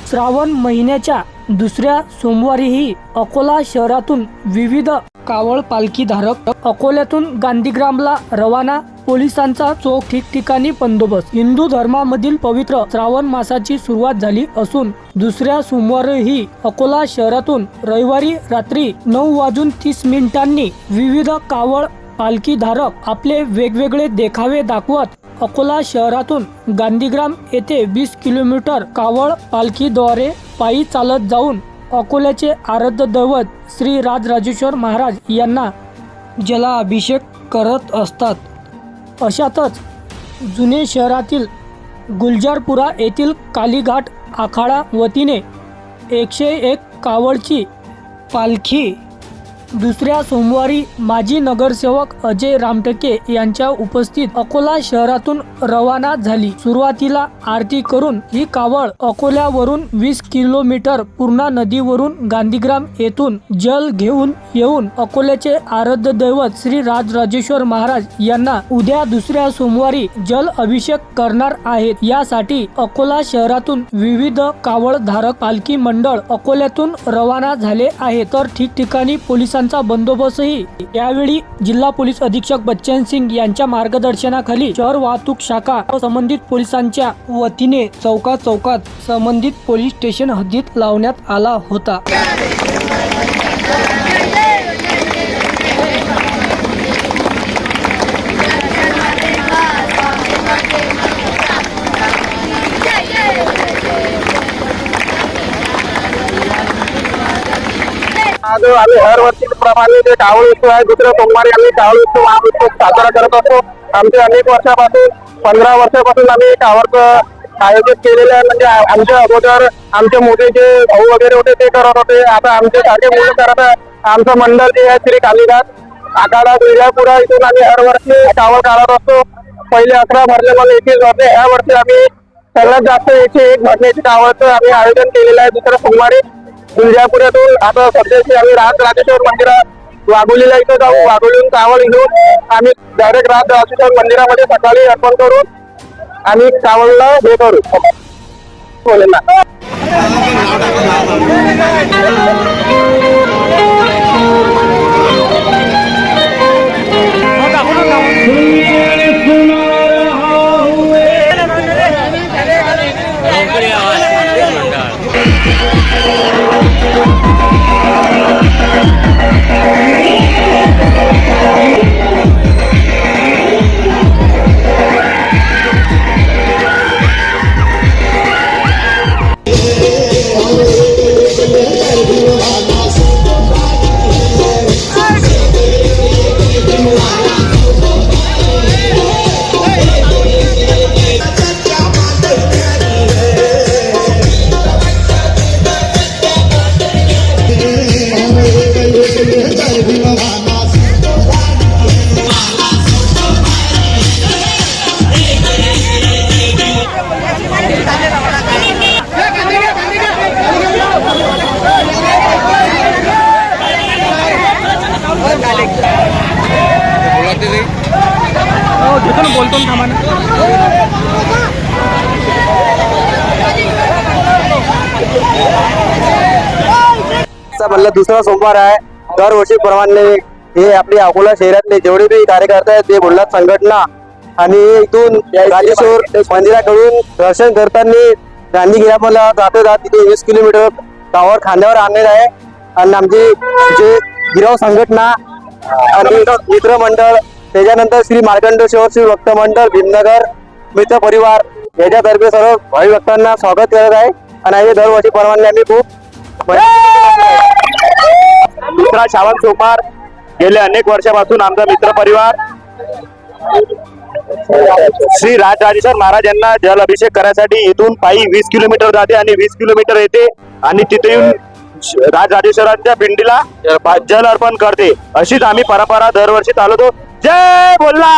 श्रावण महिन्याच्या दुसऱ्या सोमवारीही अकोला शहरातून विविध कावड पालखीधारक अकोल्यातून गांधीग्रामला रवाना। पोलिसांचा चोख ठिकठिकाणी बंदोबस्त। हिंदू धर्मामधील पवित्र श्रावण मासाची सुरुवात झाली असून दुसऱ्या सोमवारीही अकोला शहरातून रविवारी रात्री 9:30 विविध कावड पालखीधारक आपले वेगवेगळे देखावे दाखवत अकोला शहरातून गांधीग्राम येथे 20 किलोमीटर कावड पालखीद्वारे पायी चालत जाऊन अकोल्याचे आराध्य दैवत श्री राजराजेश्वर महाराज यांना जलाभिषेक करत असतात। अशातच जुने शहरातील गुलजारपुरा येथील कालीघाट आखाडा वतीने 101 कावडची पालखी दुसऱ्या सोमवारी माजी नगरसेवक अजय रामटके यांच्या उपस्थित अकोला शहरातून रवाना झाली। सुरुवातीला आरती करून ही कावड अकोल्यावरून 20 किलोमीटर पूर्णा नदीवरून गांधीग्राम येथून जल घेऊन येऊन अकोल्याचे आराध्य दैवत श्री राजराजेश्वर महाराज यांना उद्या दुसऱ्या सोमवारी जल अभिषेक करणार आहेत। यासाठी अकोला शहरातून विविध कावडधारक पालखी मंडळ अकोल्यातून रवाना झाले आहेत। तर ठिकठिकाणी पोलिसांचा बंदोबस्तही। यावेळी जिल्हा पोलीस अधीक्षक बच्चन सिंग यांच्या मार्गदर्शनाखाली शहर वाहतूक शाखा संबंधित पोलिसांच्या वतीने चौकात संबंधित पोलीस स्टेशन हद्दीत लावण्यात आला होता। आज आम्ही हर वर्षीप्रमाणे जे कावड उत्सव आहे दुसऱ्या सोमवारी आम्ही कावड उत्सव महाउत्सव साजरा करत असतो। आमचे अनेक वर्षापासून 15 वर्षापासून आम्ही कावडचं आयोजित केलेलं आहे। म्हणजे आमच्या अगोदर आमचे मोठे जे भाऊ वगैरे होते ते करत होते, आता आमचे सारखे मुलं करत आहे। आमचं मंडळ जे आहे श्री कालीघाट आखाडा गुलजारपुरा इथून आम्ही हर वर्षी कावड काढत असतो। पहिले 11 भरले, मग 21 भरले। या वर्षी आम्ही सगळ्यात जास्त 101 भरण्याची कावडचं आम्ही आयोजन केलेलं आहे दुसऱ्या सोमवारी गुलजारपुरातून। आता सध्याची आम्ही राजराजेश्वर मंदिरात वाघोलीला इथं जाऊ। वाघोलीहून कावड घेऊन आम्ही डायरेक्ट राजराजेश्वर मंदिरामध्ये सकाळी अर्पण करून आम्ही कावडला हे करू बोलेना। बोलतो ना म्हणलं दुसरा सोमवार आहे। दरवर्षीप्रमाणे हे आपली अकोला शहरातले जेवढे बी कार्यकर्ते आहेत ते बोललात संघटना आणि इथून राजेश्वर मंदिराकडून दर्शन करताना गांधीग्रामला जात तिथे 20 किलोमीटर कावड खांद्यावर आणलेलं आहे। आणि आमची जे गिराव संघटना आणि मित्र मंडळ, त्याच्यानंतर श्री मार्कंड श्री भक्त मंडळ भीमनगर मित्र परिवार याच्यातर्फे सर्व भावी भक्तांना स्वागत करत आहे। आणि हे दरवर्षीप्रमाणे आम्ही खूप दुसरा श्रावण सोमवार गेले अनेक वर्षापासून आमचा मित्र परिवार श्री राजराजेश्वर महाराज यांना जल अभिषेक करण्यासाठी इथून पायी 20 किलोमीटर जाते आणि 20 किलोमीटर येते आणि तिथे येऊन राजराजेश्वरांच्या पिंडीला जल अर्पण करते। अशीच आम्ही परंपरा दरवर्षी चालवतो। जय बोलला।